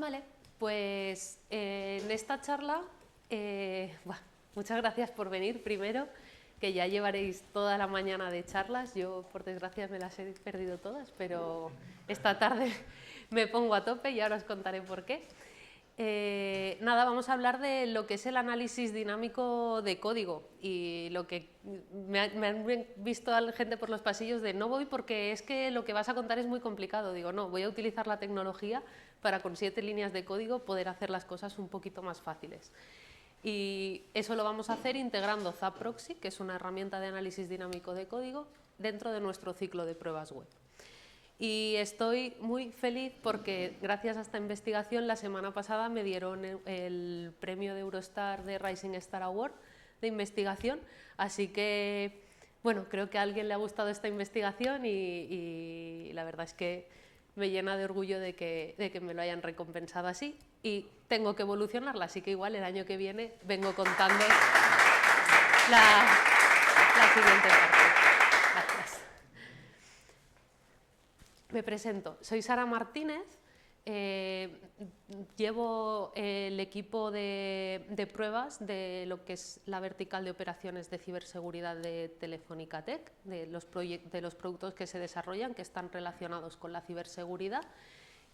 Vale, pues en esta charla, muchas gracias por venir primero, que ya llevaréis toda la mañana de charlas. Yo, por desgracia, me las he perdido todas, pero esta tarde me pongo a tope y ahora os contaré por qué. Nada, vamos a hablar de lo que es el análisis dinámico de código y lo que me han visto gente por los pasillos de no voy porque es que lo que vas a contar es muy complicado. Digo, no, voy a utilizar la tecnología para con 7 líneas de código poder hacer las cosas un poquito más fáciles. Y eso lo vamos a hacer integrando ZapProxy, que es una herramienta de análisis dinámico de código, dentro de nuestro ciclo de pruebas web. Y estoy muy feliz porque gracias a esta investigación la semana pasada me dieron el premio de Eurostar de Rising Star Award de investigación, así que bueno, creo que a alguien le ha gustado esta investigación y la verdad es que me llena de orgullo de que me lo hayan recompensado así y tengo que evolucionarla, así que igual el año que viene vengo contando la siguiente parte. Gracias. Me presento, soy Sara Martínez, llevo el equipo de pruebas de lo que es la vertical de operaciones de ciberseguridad de Telefónica Tech, de los productos que se desarrollan, que están relacionados con la ciberseguridad,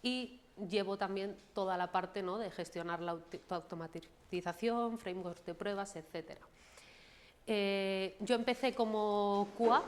y llevo también toda la parte, ¿no?, de gestionar la automatización, frameworks de pruebas, etc. Yo empecé como QA,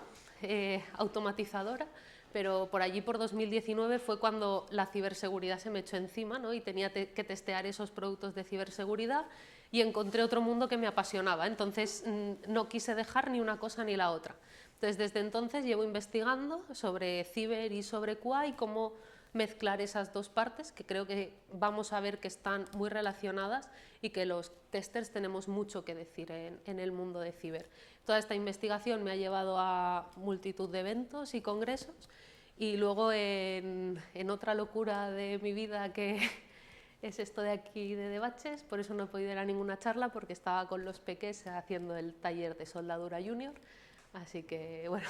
automatizadora, pero por allí, por 2019, fue cuando la ciberseguridad se me echó encima, ¿no?, y tenía que testear esos productos de ciberseguridad y encontré otro mundo que me apasionaba. Entonces, no quise dejar ni una cosa ni la otra. Entonces, desde entonces llevo investigando sobre ciber y sobre QA y cómo mezclar esas dos partes, que creo que vamos a ver que están muy relacionadas y que los testers tenemos mucho que decir en el mundo de ciber. Toda esta investigación me ha llevado a multitud de eventos y congresos y luego en otra locura de mi vida que es esto de aquí de Debaches, por eso no he podido ir a ninguna charla porque estaba con los peques haciendo el taller de soldadura junior, así que bueno...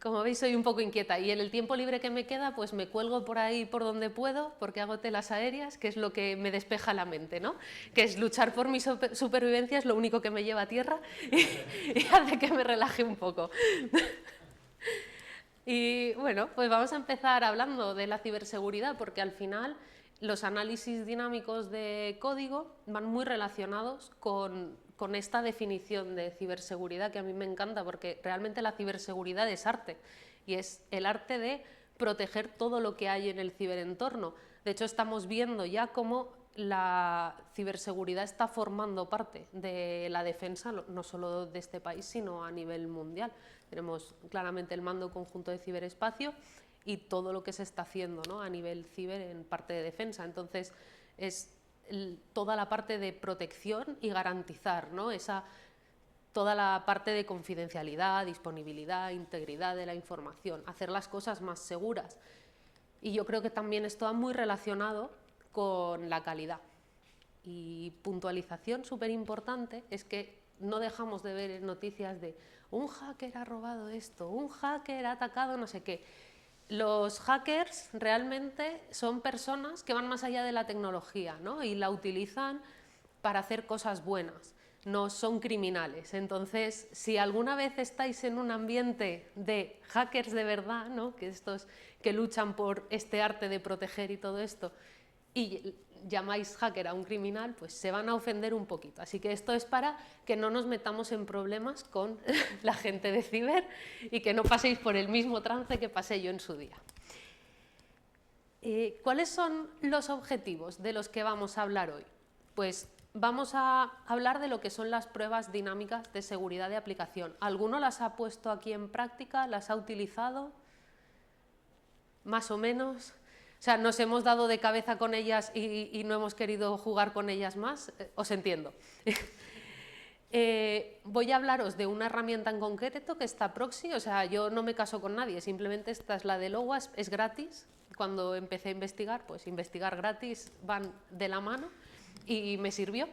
Como veis, soy un poco inquieta y en el tiempo libre que me queda, pues me cuelgo por ahí por donde puedo, porque hago telas aéreas, que es lo que me despeja la mente, ¿no? Que es luchar por mi supervivencia, es lo único que me lleva a tierra y hace que me relaje un poco. Y bueno, pues vamos a empezar hablando de la ciberseguridad, porque al final los análisis dinámicos de código van muy relacionados con esta definición de ciberseguridad que a mí me encanta, porque realmente la ciberseguridad es arte y es el arte de proteger todo lo que hay en el ciberentorno. De hecho, estamos viendo ya cómo la ciberseguridad está formando parte de la defensa, no solo de este país, sino a nivel mundial. Tenemos claramente el Mando Conjunto de Ciberespacio y todo lo que se está haciendo, ¿no?, a nivel ciber en parte de defensa. Entonces, es toda la parte de protección y garantizar, ¿no?, toda la parte de confidencialidad, disponibilidad, integridad de la información, hacer las cosas más seguras. Y yo creo que también esto va muy relacionado con la calidad. Y puntualización súper importante es que no dejamos de ver noticias de un hacker ha robado esto, un hacker ha atacado no sé qué. Los hackers realmente son personas que van más allá de la tecnología, ¿no?, y la utilizan para hacer cosas buenas, no son criminales. Entonces, si alguna vez estáis en un ambiente de hackers de verdad, ¿no?, que estos que luchan por este arte de proteger y todo esto, y llamáis hacker a un criminal, pues se van a ofender un poquito. Así que esto es para que no nos metamos en problemas con la gente de ciber y que no paséis por el mismo trance que pasé yo en su día. ¿Cuáles son los objetivos de los que vamos a hablar hoy? Pues vamos a hablar de lo que son las pruebas dinámicas de seguridad de aplicación. ¿Alguno las ha puesto aquí en práctica? ¿Las ha utilizado? ¿Más o menos? O sea, nos hemos dado de cabeza con ellas y no hemos querido jugar con ellas más. Os entiendo. Voy a hablaros de una herramienta en concreto que es ZapProxy. O sea, yo no me caso con nadie, simplemente esta es la de OWASP, es gratis. Cuando empecé a investigar, pues investigar gratis van de la mano y me sirvió.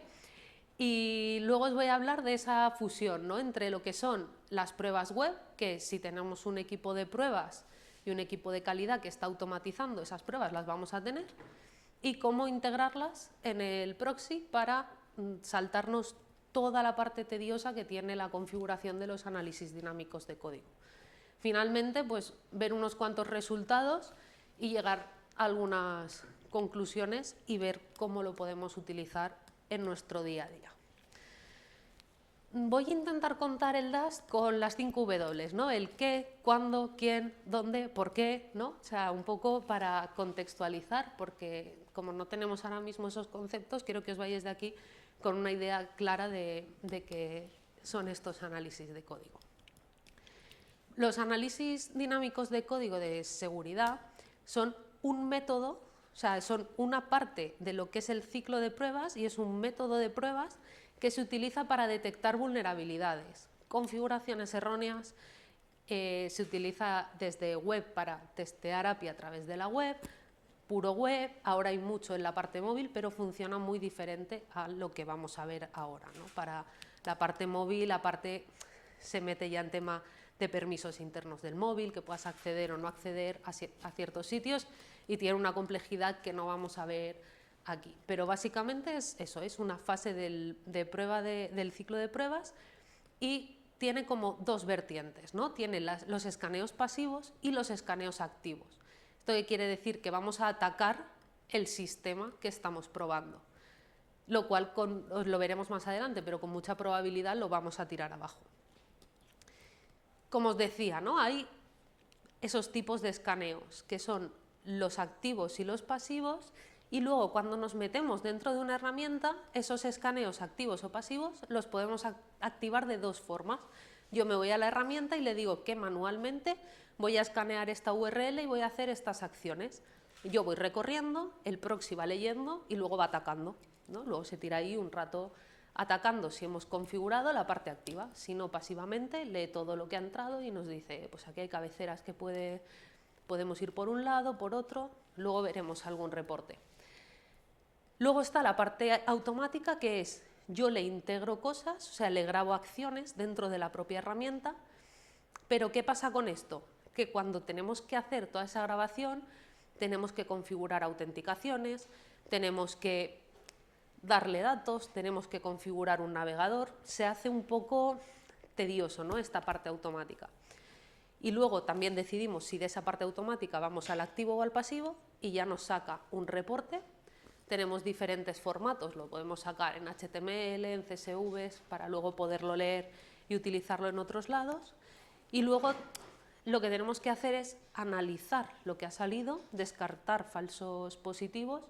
Y luego os voy a hablar de esa fusión, ¿no?, entre lo que son las pruebas web, que si tenemos un equipo de pruebas y un equipo de calidad que está automatizando esas pruebas, las vamos a tener, y cómo integrarlas en el proxy para saltarnos toda la parte tediosa que tiene la configuración de los análisis dinámicos de código. Finalmente, pues ver unos cuantos resultados y llegar a algunas conclusiones y ver cómo lo podemos utilizar en nuestro día a día. Voy a intentar contar el Dust con las 5 W, ¿no? El qué, cuándo, quién, dónde, por qué, ¿no? O sea, un poco para contextualizar, porque como no tenemos ahora mismo esos conceptos, quiero que os vayáis de aquí con una idea clara de qué son estos análisis de código. Los análisis dinámicos de código de seguridad son un método, o sea, son una parte de lo que es el ciclo de pruebas y es un método de pruebas que se utiliza para detectar vulnerabilidades, configuraciones erróneas, se utiliza desde web para testear API a través de la web, puro web, ahora hay mucho en la parte móvil, pero funciona muy diferente a lo que vamos a ver ahora, ¿no? Para la parte móvil, se mete ya en tema de permisos internos del móvil, que puedas acceder o no acceder a ciertos sitios y tiene una complejidad que no vamos a ver aquí. Pero básicamente es eso, es una fase de prueba del ciclo de pruebas y tiene como dos vertientes, ¿no? Tiene los escaneos pasivos y los escaneos activos. ¿Esto qué quiere decir? Que vamos a atacar el sistema que estamos probando, lo cual os lo veremos más adelante, pero con mucha probabilidad lo vamos a tirar abajo. Como os decía, ¿no? Hay esos tipos de escaneos, que son los activos y los pasivos, y luego cuando nos metemos dentro de una herramienta, esos escaneos activos o pasivos los podemos activar de dos formas. Yo me voy a la herramienta y le digo que manualmente voy a escanear esta URL y voy a hacer estas acciones. Yo voy recorriendo, el proxy va leyendo y luego va atacando, ¿no? Luego se tira ahí un rato atacando si hemos configurado la parte activa, si no pasivamente lee todo lo que ha entrado y nos dice, pues aquí hay cabeceras que podemos ir por un lado, por otro, luego veremos algún reporte. Luego está la parte automática, que es yo le integro cosas, o sea, le grabo acciones dentro de la propia herramienta, pero ¿qué pasa con esto? Que cuando tenemos que hacer toda esa grabación, tenemos que configurar autenticaciones, tenemos que darle datos, tenemos que configurar un navegador, se hace un poco tedioso, ¿no? Esta parte automática. Y luego también decidimos si de esa parte automática vamos al activo o al pasivo y ya nos saca un reporte. Tenemos diferentes formatos, lo podemos sacar en HTML, en CSVs, para luego poderlo leer y utilizarlo en otros lados. Y luego lo que tenemos que hacer es analizar lo que ha salido, descartar falsos positivos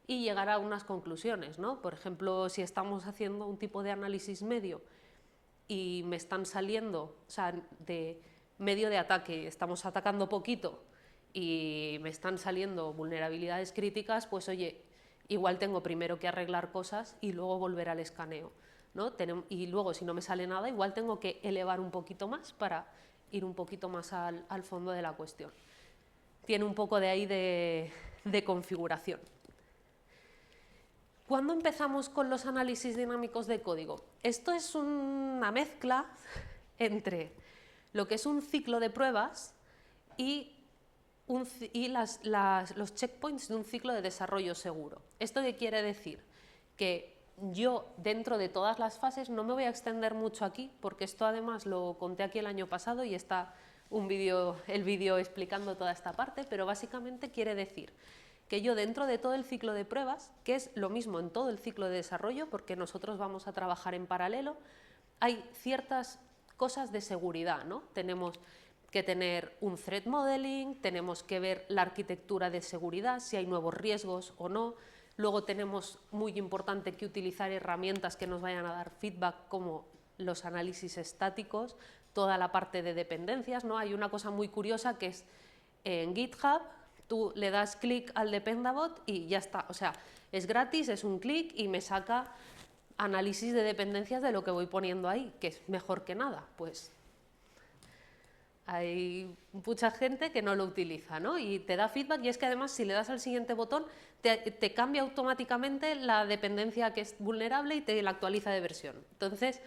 y llegar a unas conclusiones, ¿no? Por ejemplo, si estamos haciendo un tipo de análisis medio y me están saliendo, o sea, de medio de ataque, estamos atacando poquito y me están saliendo vulnerabilidades críticas, pues oye, igual tengo primero que arreglar cosas y luego volver al escaneo, ¿no? Y luego, si no me sale nada, igual tengo que elevar un poquito más para ir un poquito más al fondo de la cuestión. Tiene un poco de ahí de configuración. ¿Cuándo empezamos con los análisis dinámicos de código? Esto es una mezcla entre lo que es un ciclo de pruebas y los checkpoints de un ciclo de desarrollo seguro. ¿Esto qué quiere decir? Que yo, dentro de todas las fases, no me voy a extender mucho aquí, porque esto además lo conté aquí el año pasado y está el vídeo explicando toda esta parte, pero básicamente quiere decir que yo dentro de todo el ciclo de pruebas, que es lo mismo en todo el ciclo de desarrollo, porque nosotros vamos a trabajar en paralelo, hay ciertas cosas de seguridad, ¿no? Tenemos que tener un threat modeling, tenemos que ver la arquitectura de seguridad, si hay nuevos riesgos o no. Luego tenemos, muy importante, que utilizar herramientas que nos vayan a dar feedback, como los análisis estáticos, toda la parte de dependencias, ¿no? Hay una cosa muy curiosa que es en GitHub, tú le das clic al Dependabot y ya está. O sea, es gratis, es un clic y me saca análisis de dependencias de lo que voy poniendo ahí, que es mejor que nada. Pues hay mucha gente que no lo utiliza, ¿no? Y te da feedback, y es que además si le das al siguiente botón te cambia automáticamente la dependencia que es vulnerable y te la actualiza de versión. Entonces,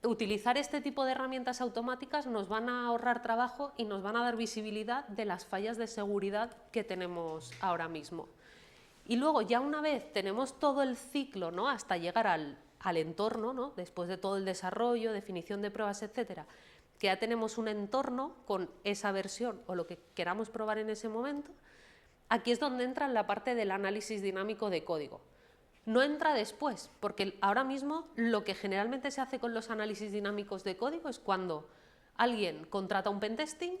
utilizar este tipo de herramientas automáticas nos van a ahorrar trabajo y nos van a dar visibilidad de las fallas de seguridad que tenemos ahora mismo. Y luego ya una vez tenemos todo el ciclo, ¿no?, hasta llegar al entorno, ¿no?, después de todo el desarrollo, definición de pruebas, etcétera, que ya tenemos un entorno con esa versión o lo que queramos probar en ese momento, aquí es donde entra la parte del análisis dinámico de código. No entra después, porque ahora mismo lo que generalmente se hace con los análisis dinámicos de código es cuando alguien contrata un pentesting,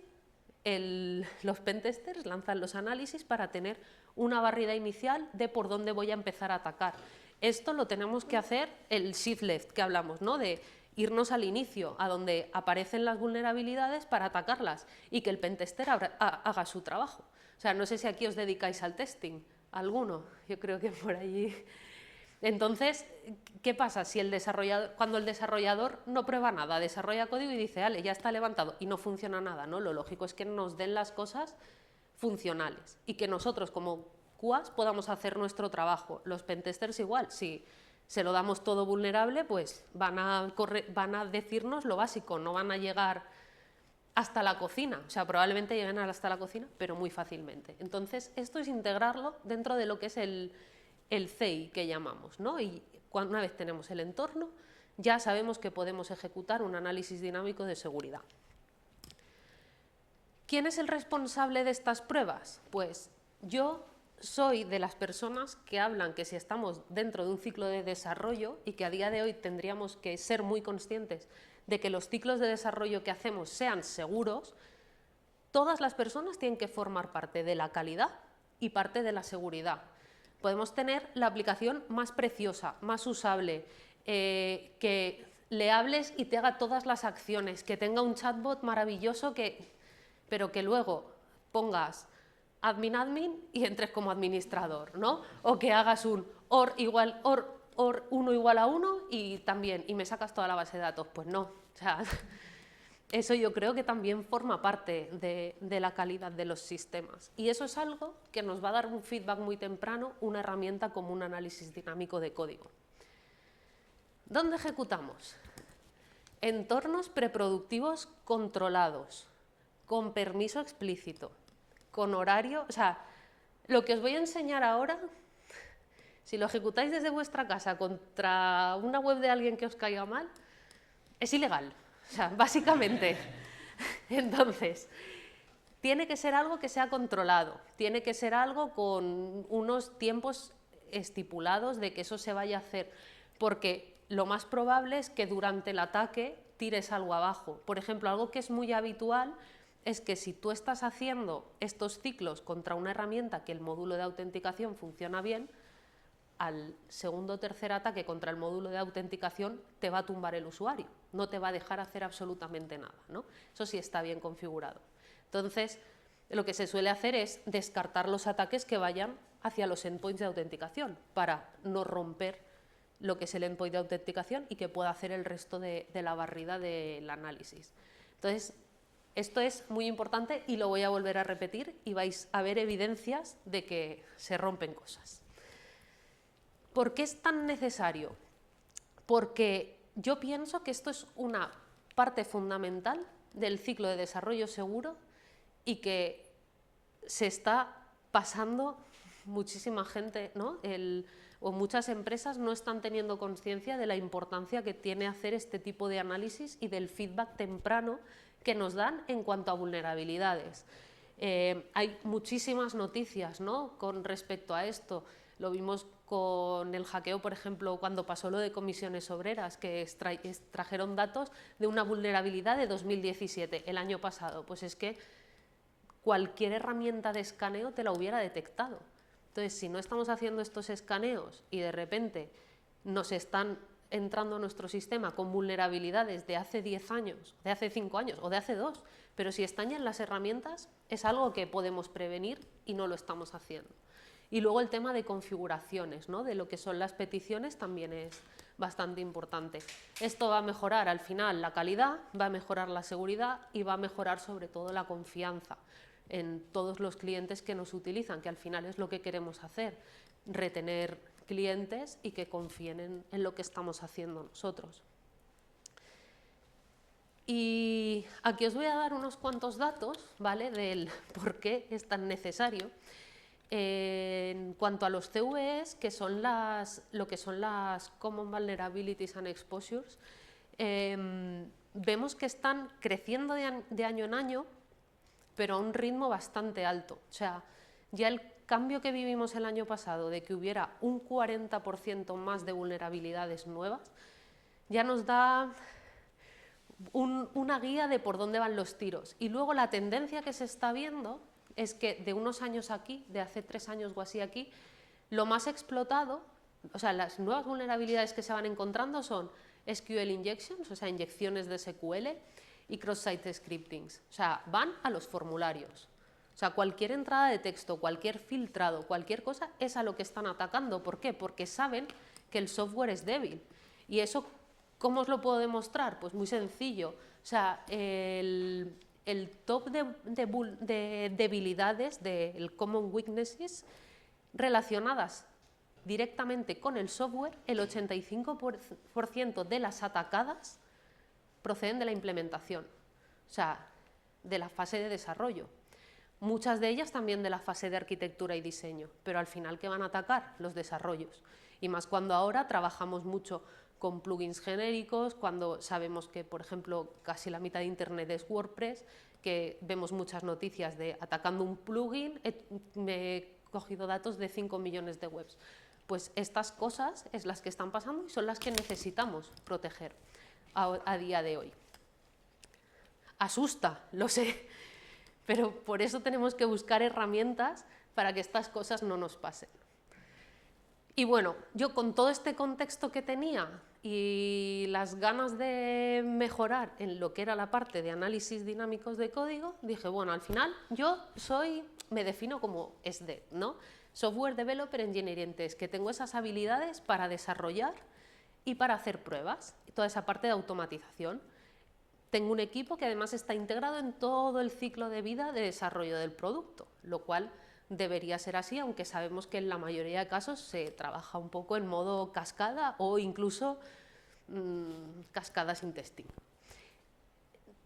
los pentesters lanzan los análisis para tener una barrida inicial de por dónde voy a empezar a atacar. Esto lo tenemos que hacer el shift left que hablamos, ¿no?, de irnos al inicio, a donde aparecen las vulnerabilidades para atacarlas y que el pentester haga su trabajo. O sea, no sé si aquí os dedicáis al testing, alguno, yo creo que por allí. Entonces, ¿qué pasa si cuando el desarrollador no prueba nada, desarrolla código y dice, vale, ya está levantado y no funciona nada, ¿no? Lo lógico es que nos den las cosas funcionales y que nosotros como QAs podamos hacer nuestro trabajo. Los pentesters igual, si se lo damos todo vulnerable, pues van a decirnos lo básico, no van a llegar hasta la cocina, o sea, probablemente lleguen hasta la cocina, pero muy fácilmente. Entonces, esto es integrarlo dentro de lo que es el CEI que llamamos, ¿no? Y una vez tenemos el entorno, ya sabemos que podemos ejecutar un análisis dinámico de seguridad. ¿Quién es el responsable de estas pruebas? Pues yo soy de las personas que hablan que si estamos dentro de un ciclo de desarrollo y que a día de hoy tendríamos que ser muy conscientes de que los ciclos de desarrollo que hacemos sean seguros, todas las personas tienen que formar parte de la calidad y parte de la seguridad. Podemos tener la aplicación más preciosa, más usable, que le hables y te haga todas las acciones, que tenga un chatbot maravilloso, pero que luego pongas admin y entres como administrador, ¿no? O que hagas un OR 1 igual a 1 y me sacas toda la base de datos. Pues no, o sea, eso yo creo que también forma parte de la calidad de los sistemas. Y eso es algo que nos va a dar un feedback muy temprano, una herramienta como un análisis dinámico de código. ¿Dónde ejecutamos? Entornos preproductivos controlados, con permiso explícito, con horario. O sea, lo que os voy a enseñar ahora, si lo ejecutáis desde vuestra casa contra una web de alguien que os caiga mal, es ilegal. O sea, básicamente. Entonces, tiene que ser algo que sea controlado, tiene que ser algo con unos tiempos estipulados de que eso se vaya a hacer, porque lo más probable es que durante el ataque tires algo abajo. Por ejemplo, algo que es muy habitual es que si tú estás haciendo estos ciclos contra una herramienta que el módulo de autenticación funciona bien, al segundo o tercer ataque contra el módulo de autenticación te va a tumbar el usuario, no te va a dejar hacer absolutamente nada, ¿no? Eso sí está bien configurado. Entonces, lo que se suele hacer es descartar los ataques que vayan hacia los endpoints de autenticación para no romper lo que es el endpoint de autenticación y que pueda hacer el resto de la barrida del análisis. Entonces, esto es muy importante y lo voy a volver a repetir y vais a ver evidencias de que se rompen cosas. ¿Por qué es tan necesario? Porque yo pienso que esto es una parte fundamental del ciclo de desarrollo seguro y que se está pasando muchísima gente, ¿no? O muchas empresas no están teniendo conciencia de la importancia que tiene hacer este tipo de análisis y del feedback temprano que nos dan en cuanto a vulnerabilidades. Hay muchísimas noticias, ¿no?, con respecto a esto. Lo vimos con el hackeo, por ejemplo, cuando pasó lo de comisiones obreras, que extrajeron datos de una vulnerabilidad de 2017, el año pasado. Pues es que cualquier herramienta de escaneo te la hubiera detectado. Entonces, si no estamos haciendo estos escaneos y de repente nos están entrando a nuestro sistema con vulnerabilidades de hace 10 años, de hace 5 años o de hace 2, pero si están ya en las herramientas, es algo que podemos prevenir y no lo estamos haciendo. Y luego el tema de configuraciones, ¿no?, de lo que son las peticiones, también es bastante importante. Esto va a mejorar al final la calidad, va a mejorar la seguridad y va a mejorar sobre todo la confianza en todos los clientes que nos utilizan, que al final es lo que queremos hacer, retener clientes y que confíen en lo que estamos haciendo nosotros. Y aquí os voy a dar unos cuantos datos, ¿vale?, del por qué es tan necesario. En cuanto a los CVEs, que son lo que son las Common Vulnerabilities and Exposures, vemos que están creciendo de año en año, pero a un ritmo bastante alto. O sea, ya el cambio que vivimos el año pasado de que hubiera un 40% más de vulnerabilidades nuevas, ya nos da una guía de por dónde van los tiros. Y luego la tendencia que se está viendo es que de unos años aquí, de hace 3 años o así aquí, lo más explotado, o sea, las nuevas vulnerabilidades que se van encontrando son SQL injections, o sea, inyecciones de SQL, y cross-site scriptings, o sea, van a los formularios. O sea, cualquier entrada de texto, cualquier filtrado, cualquier cosa, es a lo que están atacando. ¿Por qué? Porque saben que el software es débil. Y eso, ¿cómo os lo puedo demostrar? Pues muy sencillo. O sea, el top de debilidades, del common weaknesses, relacionadas directamente con el software, el 85% de las atacadas proceden de la implementación, o sea, de la fase de desarrollo. Muchas de ellas también de la fase de arquitectura y diseño, pero al final, ¿qué van a atacar? Los desarrollos. Y más cuando ahora trabajamos mucho con plugins genéricos, cuando sabemos que, por ejemplo, casi la mitad de Internet es WordPress, que vemos muchas noticias de atacando un plugin, me he cogido datos de 5 millones de webs. Pues estas cosas es las que están pasando y son las que necesitamos proteger a día de hoy. Asusta, lo sé, pero por eso tenemos que buscar herramientas para que estas cosas no nos pasen. Y bueno, yo con todo este contexto que tenía y las ganas de mejorar en lo que era la parte de análisis dinámicos de código, dije, bueno, al final yo me defino como SDET, ¿no? Software Developer Engineering Test, que tengo esas habilidades para desarrollar y para hacer pruebas, toda esa parte de automatización. Tengo un equipo que además está integrado en todo el ciclo de vida de desarrollo del producto, lo cual debería ser así, aunque sabemos que en la mayoría de casos se trabaja un poco en modo cascada o incluso cascada sin testing.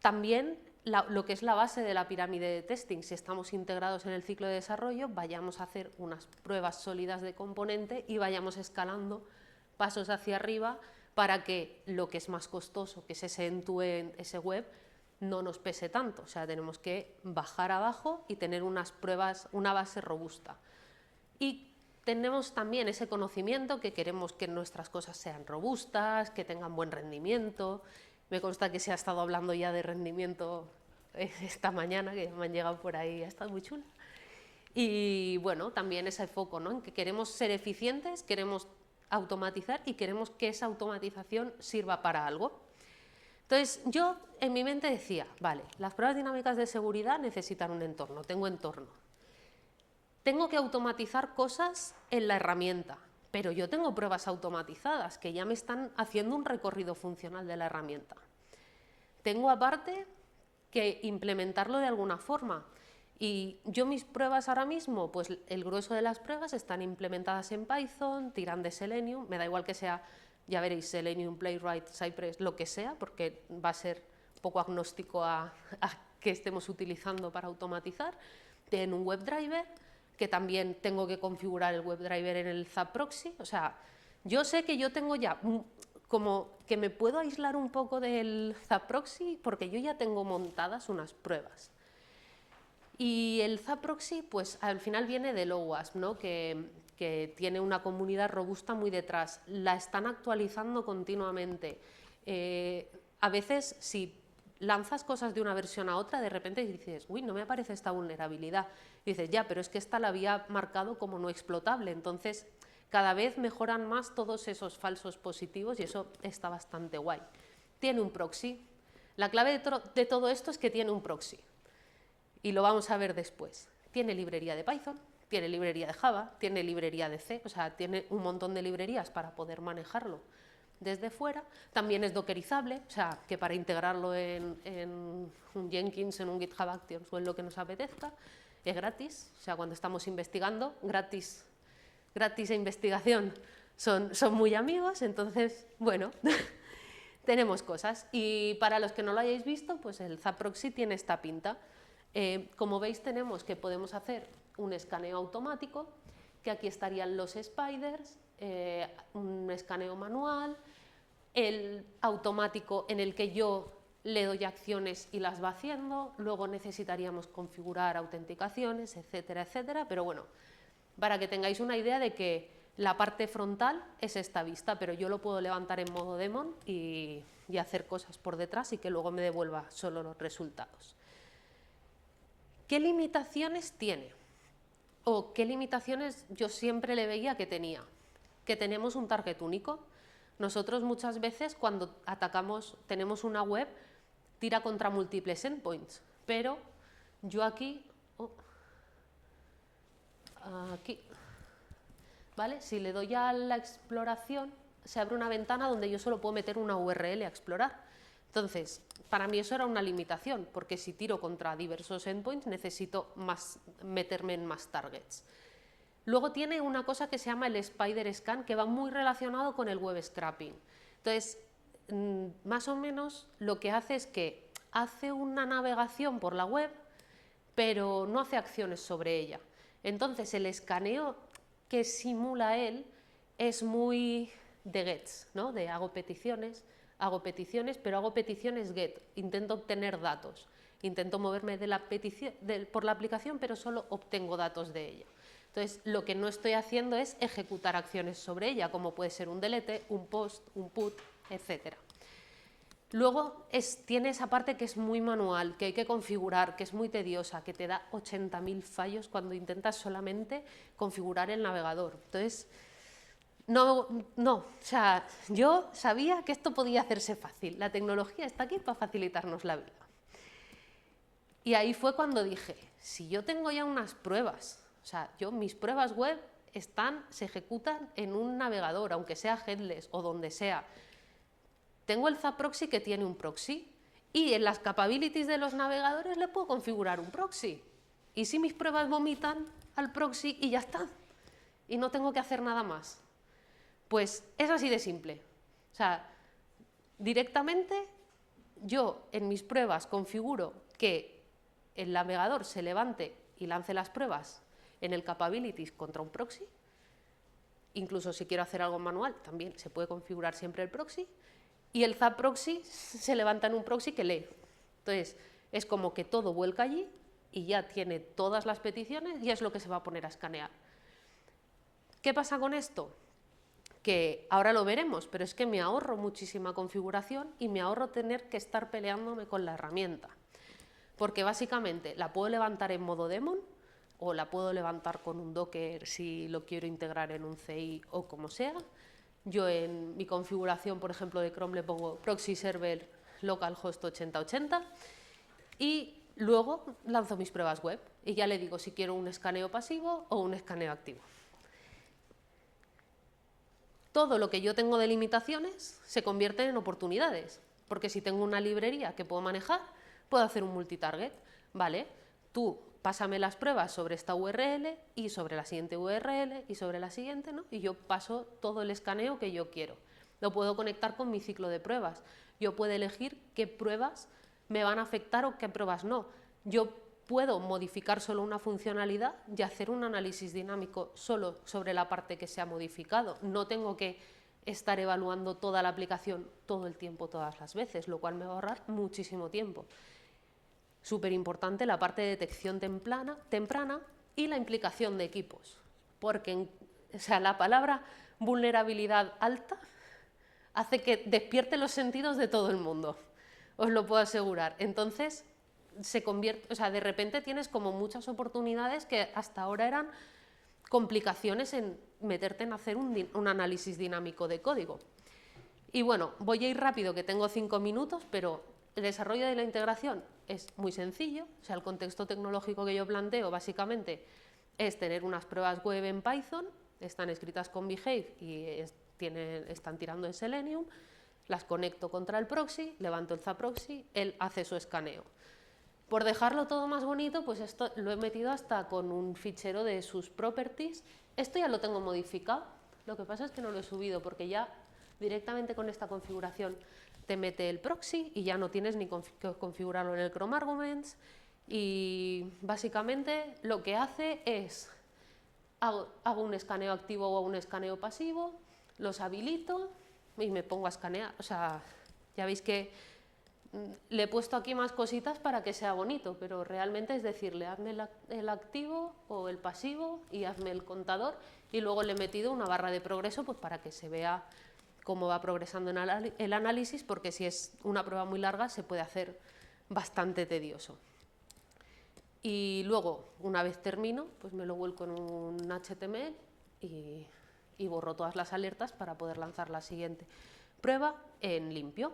También lo que es la base de la pirámide de testing, si estamos integrados en el ciclo de desarrollo, vayamos a hacer unas pruebas sólidas de componente y vayamos escalando pasos hacia arriba para que lo que es más costoso, que es ese end-to-end, ese web, no nos pese tanto. O sea, tenemos que bajar abajo y tener unas pruebas, una base robusta. Y tenemos también ese conocimiento que queremos que nuestras cosas sean robustas, que tengan buen rendimiento. Me consta que se ha estado hablando ya de rendimiento esta mañana, que me han llegado por ahí, ha estado muy chula. Y bueno, también ese foco, ¿no? En que queremos ser eficientes, queremos automatizar y queremos que esa automatización sirva para algo. Entonces, yo en mi mente decía, vale, las pruebas dinámicas de seguridad necesitan un entorno, tengo entorno. Tengo que automatizar cosas en la herramienta, pero yo tengo pruebas automatizadas que ya me están haciendo un recorrido funcional de la herramienta. Tengo aparte que implementarlo de alguna forma. Y yo mis pruebas ahora mismo, pues el grueso de las pruebas están implementadas en Python, tiran de Selenium, me da igual que sea, ya veréis, Selenium, Playwright, Cypress, lo que sea, porque va a ser poco agnóstico a qué estemos utilizando para automatizar. Tienen un WebDriver, que también tengo que configurar el WebDriver en el Zap Proxy. O sea, yo sé que yo tengo ya como que me puedo aislar un poco del Zap Proxy porque yo ya tengo montadas unas pruebas. Y el Zap Proxy, pues al final viene de OWASP, ¿no? que tiene una comunidad robusta muy detrás. La están actualizando continuamente. A veces, si lanzas cosas de una versión a otra, de repente dices, uy, no me aparece esta vulnerabilidad. Y dices, ya, pero es que esta la había marcado como no explotable. Entonces, cada vez mejoran más todos esos falsos positivos y eso está bastante guay. Tiene un proxy. La clave de todo esto es que tiene un proxy. Y lo vamos a ver después. Tiene librería de Python, tiene librería de Java, tiene librería de C, o sea, tiene un montón de librerías para poder manejarlo desde fuera. También es dockerizable, o sea, que para integrarlo en un Jenkins, en un GitHub Actions o en lo que nos apetezca, es gratis. O sea, cuando estamos investigando, gratis e investigación son muy amigos, entonces, bueno, tenemos cosas. Y para los que no lo hayáis visto, pues el Zap Proxy tiene esta pinta. Como veis, tenemos que podemos hacer un escaneo automático, que aquí estarían los spiders, un escaneo manual, el automático en el que yo le doy acciones y las va haciendo, luego necesitaríamos configurar autenticaciones, etcétera, etcétera, pero bueno, para que tengáis una idea de que la parte frontal es esta vista, pero yo lo puedo levantar en modo daemon y hacer cosas por detrás y que luego me devuelva solo los resultados. ¿Qué limitaciones tiene? O qué limitaciones yo siempre le veía que tenía. Que tenemos un target único. Nosotros muchas veces cuando atacamos, tenemos una web, tira contra múltiples endpoints, pero yo aquí, aquí, ¿vale? Si le doy a la exploración, se abre una ventana donde yo solo puedo meter una URL a explorar. Entonces, para mí eso era una limitación, porque si tiro contra diversos endpoints necesito meterme en más targets. Luego tiene una cosa que se llama el Spider Scan, que va muy relacionado con el web scraping. Entonces, más o menos lo que hace es que hace una navegación por la web, pero no hace acciones sobre ella. Entonces, el escaneo que simula él es muy de gets, ¿no? De hago peticiones, pero hago peticiones get, intento obtener datos, intento moverme por la aplicación, pero solo obtengo datos de ella. Entonces, lo que no estoy haciendo es ejecutar acciones sobre ella, como puede ser un delete, un post, un put, etc. Luego tiene esa parte que es muy manual, que hay que configurar, que es muy tediosa, que te da 80.000 fallos cuando intentas solamente configurar el navegador. Entonces, no, o sea, yo sabía que esto podía hacerse fácil. La tecnología está aquí para facilitarnos la vida. Y ahí fue cuando dije, si yo tengo ya unas pruebas, o sea, mis pruebas web se ejecutan en un navegador, aunque sea headless o donde sea. Tengo el ZAP-Proxy que tiene un proxy y en las capabilities de los navegadores le puedo configurar un proxy. Y si mis pruebas vomitan al proxy y ya está, y no tengo que hacer nada más. Pues es así de simple. O sea, directamente yo en mis pruebas configuro que el navegador se levante y lance las pruebas en el capabilities contra un proxy. Incluso si quiero hacer algo manual, también se puede configurar siempre el proxy. Y el ZAP-Proxy se levanta en un proxy que lee. Entonces, es como que todo vuelca allí y ya tiene todas las peticiones y es lo que se va a poner a escanear. ¿Qué pasa con esto? Que ahora lo veremos, pero es que me ahorro muchísima configuración y me ahorro tener que estar peleándome con la herramienta. Porque básicamente la puedo levantar en modo daemon o la puedo levantar con un Docker si lo quiero integrar en un CI o como sea. Yo en mi configuración, por ejemplo, de Chrome le pongo proxy server localhost 8080 y luego lanzo mis pruebas web y ya le digo si quiero un escaneo pasivo o un escaneo activo. Todo lo que yo tengo de limitaciones se convierte en oportunidades, porque si tengo una librería que puedo manejar, puedo hacer un multitarget. Vale, tú pásame las pruebas sobre esta URL y sobre la siguiente URL y sobre la siguiente, ¿no? Y yo paso todo el escaneo que yo quiero. Lo puedo conectar con mi ciclo de pruebas. Yo puedo elegir qué pruebas me van a afectar o qué pruebas no. Yo puedo modificar solo una funcionalidad y hacer un análisis dinámico solo sobre la parte que se ha modificado. No tengo que estar evaluando toda la aplicación todo el tiempo, todas las veces, lo cual me va a ahorrar muchísimo tiempo. Súper importante la parte de detección temprana y la implicación de equipos, porque la palabra vulnerabilidad alta hace que despierte los sentidos de todo el mundo, os lo puedo asegurar. Entonces, de repente tienes como muchas oportunidades que hasta ahora eran complicaciones en meterte en hacer un análisis dinámico de código. Y bueno, voy a ir rápido, que tengo 5 minutos, pero el desarrollo de la integración es muy sencillo. O sea, el contexto tecnológico que yo planteo básicamente es tener unas pruebas web en Python, están escritas con Behave y están tirando en Selenium, las conecto contra el proxy, levanto el ZAP-Proxy, él hace su escaneo. Por dejarlo todo más bonito, pues esto lo he metido hasta con un fichero de sus properties. Esto ya lo tengo modificado, lo que pasa es que no lo he subido porque ya directamente con esta configuración te mete el proxy y ya no tienes ni que configurarlo en el Chrome Arguments Y básicamente lo que hace es, hago un escaneo activo o un escaneo pasivo, los habilito y me pongo a escanear. O sea, ya veis que le he puesto aquí más cositas para que sea bonito, pero realmente es decirle, hazme el activo o el pasivo y hazme el contador, y luego le he metido una barra de progreso pues para que se vea cómo va progresando en el análisis, porque si es una prueba muy larga se puede hacer bastante tedioso. Y luego, una vez termino, pues me lo vuelco en un HTML y borro todas las alertas para poder lanzar la siguiente prueba en limpio.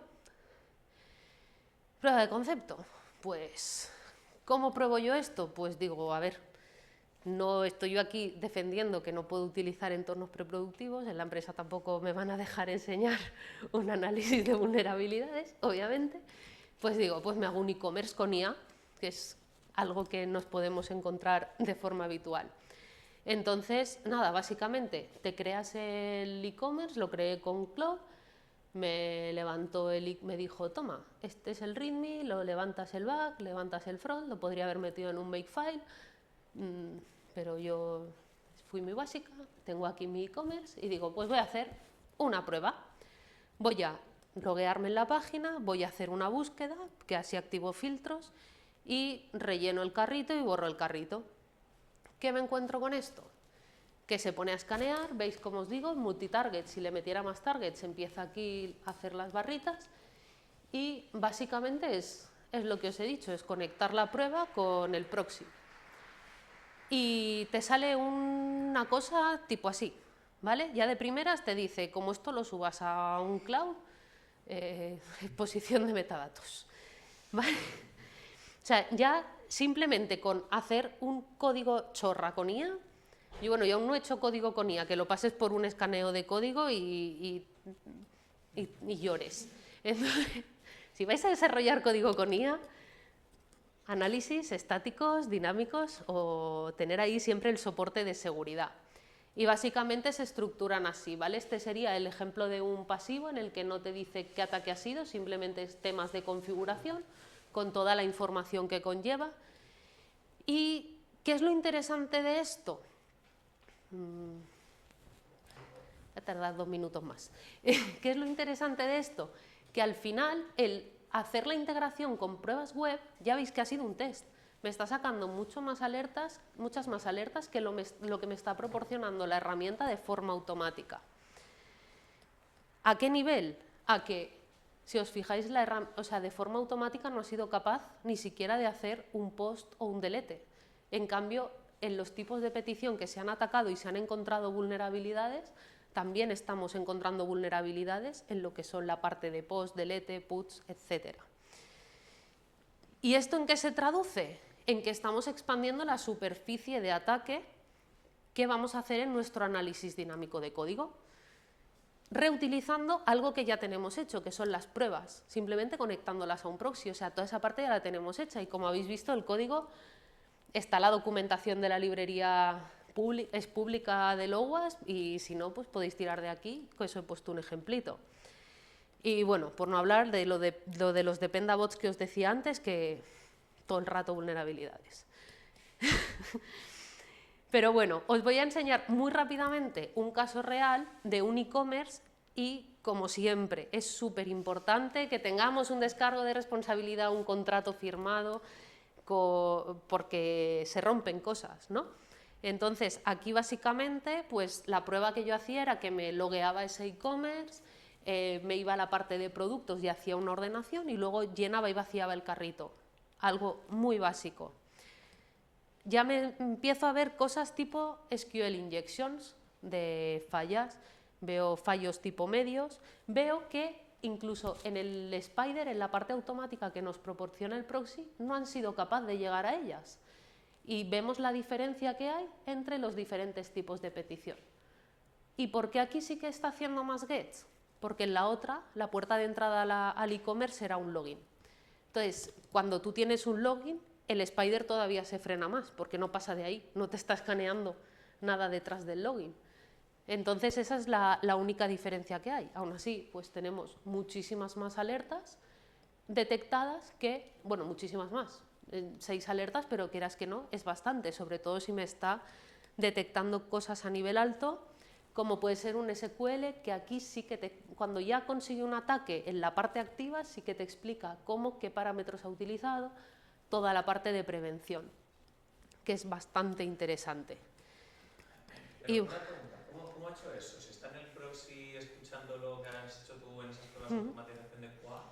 Prueba de concepto. Pues, ¿cómo pruebo yo esto? Pues digo, a ver, no estoy yo aquí defendiendo que no puedo utilizar entornos preproductivos, en la empresa tampoco me van a dejar enseñar un análisis de vulnerabilidades, obviamente. Pues digo, pues me hago un e-commerce con IA, que es algo que nos podemos encontrar de forma habitual. Entonces, nada, básicamente te creas el e-commerce, lo creé con Cloud, me levantó me dijo, toma, este es el readme, lo levantas el back, levantas el front, lo podría haber metido en un makefile, pero yo fui muy básica, tengo aquí mi e-commerce y digo, pues voy a hacer una prueba. Voy a loguearme en la página, voy a hacer una búsqueda, que así activo filtros y relleno el carrito y borro el carrito. ¿Qué me encuentro con esto? Que se pone a escanear, veis como os digo, multitarget, si le metiera más targets empieza aquí a hacer las barritas y básicamente es lo que os he dicho, es conectar la prueba con el proxy. Y te sale una cosa tipo así, ¿vale? Ya de primeras te dice, como esto lo subas a un cloud, exposición de metadatos, ¿vale? O sea, ya simplemente con hacer un código chorra con IA, y bueno, yo aún no he hecho código con IA, que lo pases por un escaneo de código y llores. Entonces, si vais a desarrollar código con IA, análisis estáticos, dinámicos o tener ahí siempre el soporte de seguridad. Y básicamente se estructuran así, ¿vale? Este sería el ejemplo de un pasivo en el que no te dice qué ataque ha sido, simplemente es temas de configuración con toda la información que conlleva. ¿Y qué es lo interesante de esto? Voy a tardar 2 minutos más. ¿Qué es lo interesante de esto? Que al final el hacer la integración con pruebas web, ya veis que ha sido un test. Me está sacando muchas más alertas que lo que me está proporcionando la herramienta de forma automática. ¿A qué nivel? A que, si os fijáis, de forma automática no ha sido capaz ni siquiera de hacer un post o un delete. En cambio, en los tipos de petición que se han atacado y se han encontrado vulnerabilidades, también estamos encontrando vulnerabilidades en lo que son la parte de post, delete, puts, etc. ¿Y esto en qué se traduce? En que estamos expandiendo la superficie de ataque que vamos a hacer en nuestro análisis dinámico de código, reutilizando algo que ya tenemos hecho, que son las pruebas, simplemente conectándolas a un proxy. O sea, toda esa parte ya la tenemos hecha y, como habéis visto, el código está, la documentación de la librería es pública de LOWASP y si no, pues podéis tirar de aquí, que os he puesto un ejemplito. Y bueno, por no hablar de lo de los dependabots que os decía antes, que todo el rato vulnerabilidades. Pero bueno, os voy a enseñar muy rápidamente un caso real de un e-commerce y, como siempre, es súper importante que tengamos un descargo de responsabilidad, un contrato firmado, porque se rompen cosas, ¿no? Entonces, aquí básicamente, pues la prueba que yo hacía era que me logueaba ese e-commerce, me iba a la parte de productos y hacía una ordenación y luego llenaba y vaciaba el carrito. Algo muy básico. Ya me empiezo a ver cosas tipo SQL injections de fallas, veo fallos tipo medios, veo que incluso en el Spider, en la parte automática que nos proporciona el proxy, no han sido capaces de llegar a ellas. Y vemos la diferencia que hay entre los diferentes tipos de petición. ¿Y por qué aquí sí que está haciendo más gets? Porque en la otra, la puerta de entrada al e-commerce era un login. Entonces, cuando tú tienes un login, el Spider todavía se frena más, porque no pasa de ahí, no te está escaneando nada detrás del login. Entonces, esa es la única diferencia que hay. Aún así, pues tenemos muchísimas más alertas detectadas que, bueno, muchísimas más. 6 alertas, pero quieras que no, es bastante, sobre todo si me está detectando cosas a nivel alto, como puede ser un SQL, que aquí sí que cuando ya consigue un ataque en la parte activa, sí que te explica cómo, qué parámetros ha utilizado, toda la parte de prevención, que es bastante interesante. Pero una pregunta, ¿cómo ha hecho eso? Si está en el proxy escuchando lo que has hecho tú en esas pruebas de automatización de QA,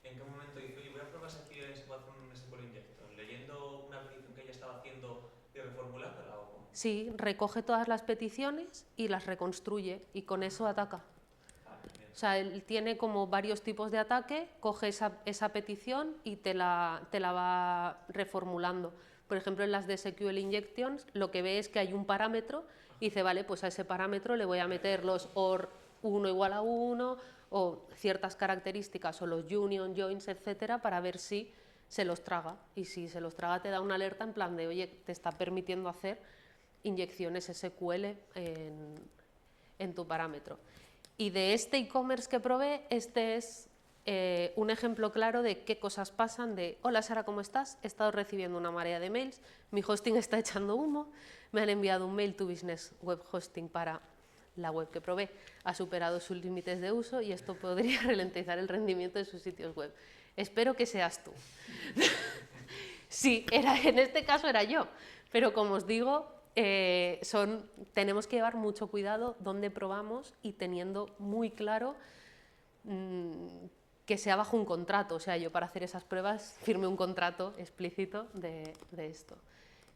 ¿en qué momento dice, oye, voy a probar si aquí se puede hacer un SQL injector? ¿Leyendo una petición que ella estaba haciendo y reformulándola o cómo? Sí, recoge todas las peticiones y las reconstruye y con eso ataca. O sea, él tiene como varios tipos de ataque, coge esa petición y te la va reformulando. Por ejemplo, en las de SQL Injections, lo que ve es que hay un parámetro y dice, vale, pues a ese parámetro le voy a meter los OR 1 igual a 1 o ciertas características o los union, joins, etcétera, para ver si se los traga. Y si se los traga te da una alerta en plan de, oye, te está permitiendo hacer inyecciones SQL en tu parámetro. Y de este e-commerce que probé, este es un ejemplo claro de qué cosas pasan de, hola Sara, ¿cómo estás? He estado recibiendo una marea de mails, mi hosting está echando humo, me han enviado un mail to Business Web Hosting para la web que probé, ha superado sus límites de uso y esto podría ralentizar el rendimiento de sus sitios web. Espero que seas tú. Sí, en este caso era yo, pero como os digo, tenemos que llevar mucho cuidado dónde probamos y teniendo muy claro que sea bajo un contrato. O sea, yo para hacer esas pruebas firmé un contrato explícito de esto.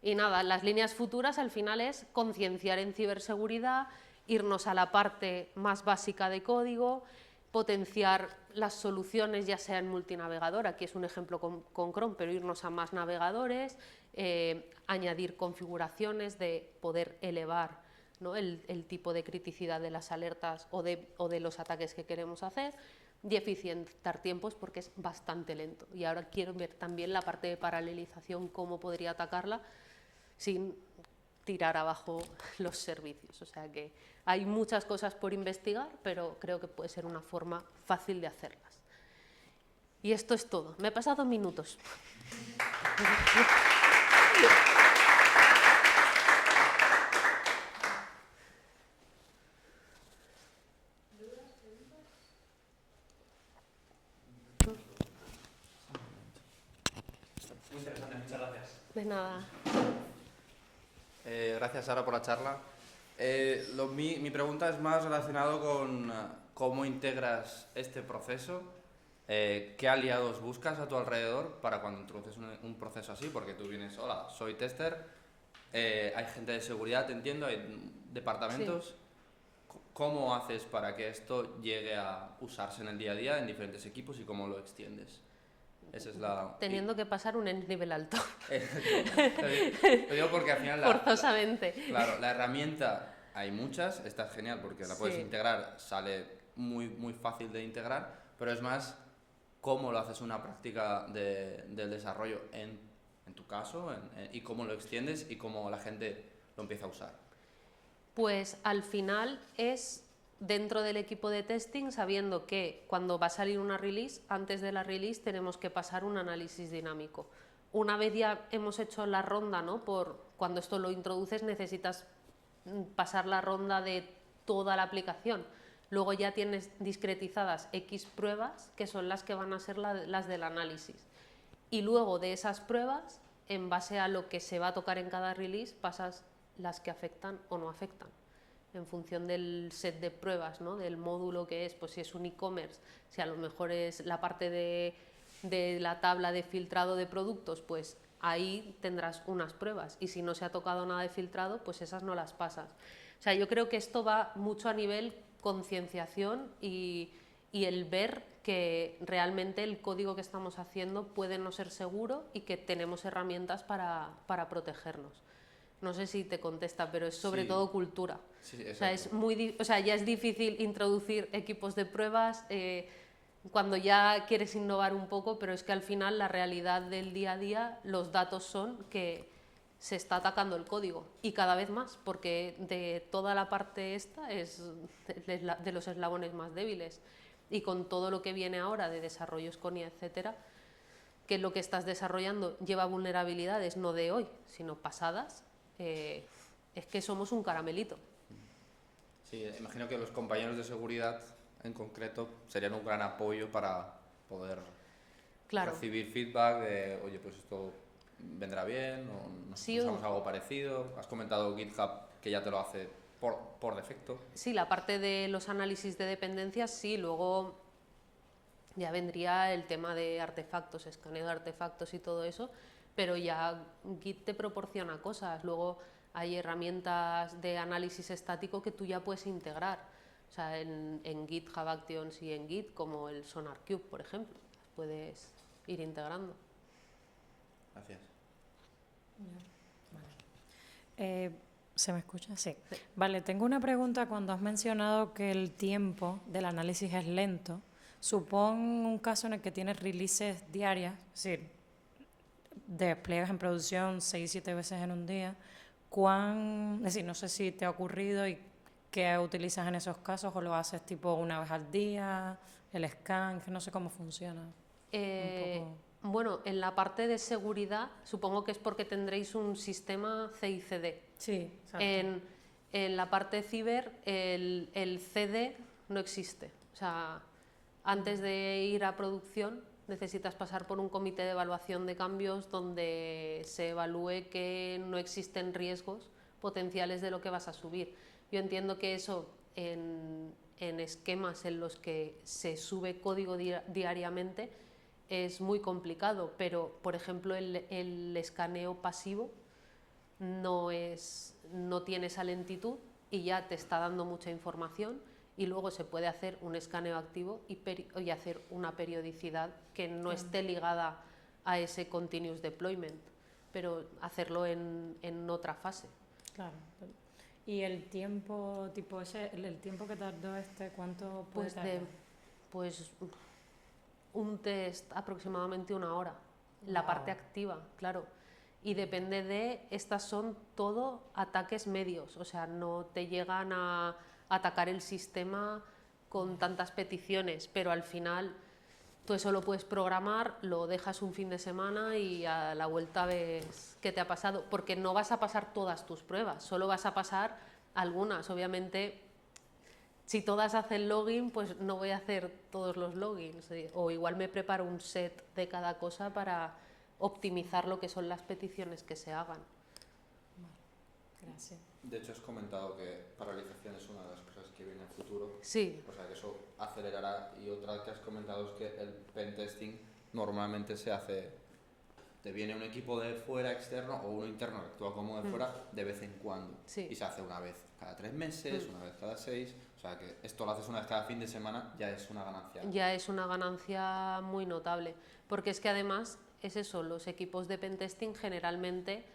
Y nada, las líneas futuras al final es concienciar en ciberseguridad, irnos a la parte más básica de código, potenciar las soluciones ya sea en multinavegador, aquí es un ejemplo con Chrome, pero irnos a más navegadores, añadir configuraciones de poder elevar, ¿no?, el tipo de criticidad de las alertas o de los ataques que queremos hacer y eficientar tiempos porque es bastante lento. Y ahora quiero ver también la parte de paralelización, cómo podría atacarla sin tirar abajo los servicios. O sea que hay muchas cosas por investigar, pero creo que puede ser una forma fácil de hacerlas. Y esto es todo. Me he pasado minutos. Muy interesante, muchas gracias. De nada. Gracias, Sara, por la charla. Mi pregunta es más relacionado con cómo integras este proceso, qué aliados buscas a tu alrededor para cuando introduces un proceso así, porque tú vienes, hola, soy tester, hay gente de seguridad, te entiendo, hay departamentos. Sí. ¿Cómo haces para que esto llegue a usarse en el día a día en diferentes equipos y cómo lo extiendes? Esa es teniendo que pasar un nivel alto. Lo digo porque al final forzosamente. Claro, la herramienta hay muchas, está genial porque la puedes integrar, sale muy, muy fácil de integrar, pero es más cómo lo haces una práctica del desarrollo en tu caso y cómo lo extiendes y cómo la gente lo empieza a usar. Pues al final es dentro del equipo de testing, sabiendo que cuando va a salir una release, antes de la release tenemos que pasar un análisis dinámico. Una vez ya hemos hecho la ronda, ¿no?, cuando esto lo introduces necesitas pasar la ronda de toda la aplicación. Luego ya tienes discretizadas X pruebas, que son las que van a ser las del análisis. Y luego de esas pruebas, en base a lo que se va a tocar en cada release, pasas las que afectan o no afectan. En función del set de pruebas, ¿no?, del módulo que es, pues si es un e-commerce, si a lo mejor es la parte de la tabla de filtrado de productos, pues ahí tendrás unas pruebas, y si no se ha tocado nada de filtrado, pues esas no las pasas. O sea, yo creo que esto va mucho a nivel concienciación y el ver que realmente el código que estamos haciendo puede no ser seguro y que tenemos herramientas para protegernos. No sé si te contesta, pero es sobre todo cultura. Sí, o sea, ya es difícil introducir equipos de pruebas cuando ya quieres innovar un poco, pero es que al final la realidad del día a día, los datos son que se está atacando el código y cada vez más, porque de toda la parte esta es de los eslabones más débiles, y con todo lo que viene ahora de desarrollos con IA, etcétera, que lo que estás desarrollando lleva vulnerabilidades no de hoy, sino pasadas, es que somos un caramelito. Sí, imagino que los compañeros de seguridad en concreto serían un gran apoyo para poder recibir feedback de, oye, pues esto vendrá bien, o nos usamos algo parecido. Has comentado GitHub que ya te lo hace por defecto. Sí, la parte de los análisis de dependencias, sí, luego ya vendría el tema de artefactos, escaneo de artefactos y todo eso, pero ya Git te proporciona cosas. Luego hay herramientas de análisis estático que tú ya puedes integrar, o sea, en GitHub Actions y en Git, como el SonarQube, por ejemplo, puedes ir integrando. Gracias. Vale. ¿Se me escucha? Sí. Vale, tengo una pregunta. Cuando has mencionado que el tiempo del análisis es lento, supón un caso en el que tienes releases diarias, es decir, despliegues en producción 6-7 veces en un día. Es decir, no sé si te ha ocurrido y qué utilizas en esos casos, o lo haces tipo una vez al día, el scan, que no sé cómo funciona. Bueno, en la parte de seguridad supongo que es porque tendréis un sistema CI/CD. Sí, exacto. En la parte ciber el CD no existe. O sea, antes de ir a producción necesitas pasar por un comité de evaluación de cambios donde se evalúe que no existen riesgos potenciales de lo que vas a subir. Yo entiendo que eso en esquemas en los que se sube código diariamente es muy complicado, pero por ejemplo el escaneo pasivo no tiene esa lentitud y ya te está dando mucha información, y luego se puede hacer un escaneo activo y hacer una periodicidad que no esté ligada a ese continuous deployment, pero hacerlo en otra fase. Claro. ¿Y el tiempo, tipo el tiempo que tardó cuánto puede tardar? Pues un test aproximadamente 1 hora, la parte activa, claro. Y depende estas son todo ataques medios, o sea, no te llegan a atacar el sistema con tantas peticiones, pero al final tú eso lo puedes programar, lo dejas un fin de semana y a la vuelta ves qué te ha pasado, porque no vas a pasar todas tus pruebas, solo vas a pasar algunas. Obviamente, si todas hacen login, pues no voy a hacer todos los logins, o igual me preparo un set de cada cosa para optimizar lo que son las peticiones que se hagan. Gracias. De hecho, has comentado que paralización es una de las cosas que viene en el futuro. Sí. O sea, que eso acelerará. Y otra que has comentado es que el pentesting normalmente se hace... Te viene un equipo de fuera externo o uno interno que actúa como de fuera de vez en cuando. Sí. Y se hace una vez cada 3 meses, una vez cada 6. O sea, que esto lo haces una vez cada fin de semana, ya es una ganancia. Ya es una ganancia muy notable. Porque es que además es eso, los equipos de pentesting generalmente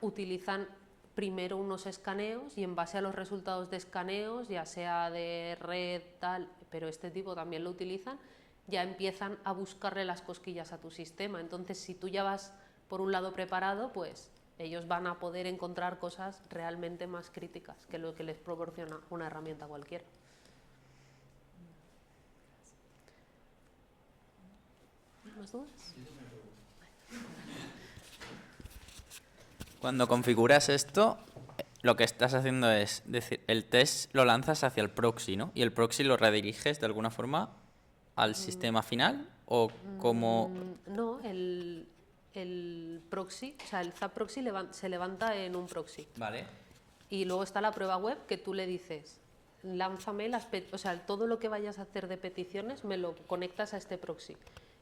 utilizan primero unos escaneos y en base a los resultados de escaneos, ya sea de red, tal, pero este tipo también lo utilizan, ya empiezan a buscarle las cosquillas a tu sistema. Entonces, si tú ya vas por un lado preparado, pues ellos van a poder encontrar cosas realmente más críticas que lo que les proporciona una herramienta cualquiera. ¿Más dudas? Cuando configuras esto, lo que estás haciendo es decir, el test lo lanzas hacia el proxy, ¿no? Y el proxy lo rediriges de alguna forma al sistema final, o como... No, el proxy, o sea, el ZAP proxy se levanta en un proxy. Vale. Y luego está la prueba web que tú le dices, lánzame o sea, todo lo que vayas a hacer de peticiones me lo conectas a este proxy.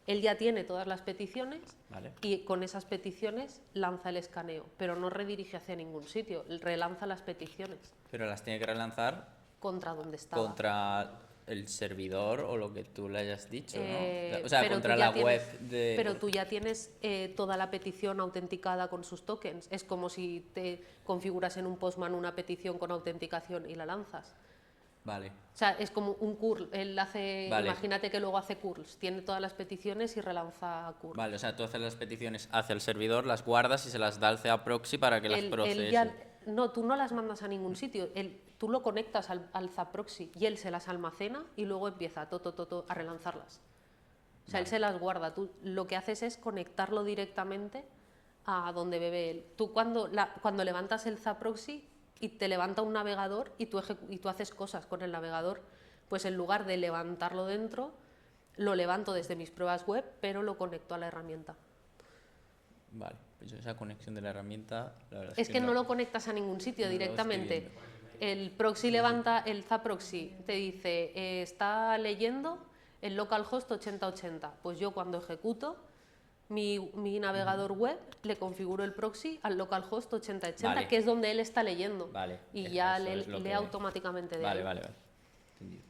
Él ya tiene todas las peticiones, Vale. y con esas peticiones lanza el escaneo, pero no redirige hacia ningún sitio, relanza las peticiones. Pero las tiene que relanzar Contra donde estaba. contra el servidor o lo que tú le hayas dicho, ¿no? O Pero sea, contra tú ya la web de... Pero tú ya tienes toda la petición autenticada con sus tokens. Es como si te configuras en un Postman una petición con autenticación y la lanzas. Vale. O sea, es como un curl. Él hace, Vale. Imagínate que luego hace curls. Tiene todas las peticiones y relanza curls. Vale, o sea, tú haces las peticiones hacia el servidor, las guardas y se las da al CA proxy para que las procese. No, tú no las mandas a ningún sitio. Tú lo conectas al ZAP proxy y él se las almacena y luego empieza a relanzarlas. O sea, él se las guarda. Tú lo que haces es conectarlo directamente a donde bebe él. Tú cuando levantas el Zaproxy y te levanta un navegador y tú haces cosas con el navegador, pues en lugar de levantarlo dentro, lo levanto desde mis pruebas web, pero lo conecto a la herramienta. Vale, pues esa conexión de la herramienta, la verdad Es que no lo conectas a ningún sitio no lo estoy directamente. viendo. El proxy levanta, el Zaproxy te dice, está leyendo el localhost 8080. Pues yo cuando ejecuto mi navegador web, le configuro el proxy al localhost 8080, Vale. que es donde él está leyendo. Vale, Y eso ya es lo lee que- automáticamente de Vale, ahí. vale, vale. Entendido.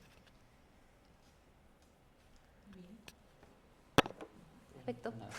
Perfecto. Nada.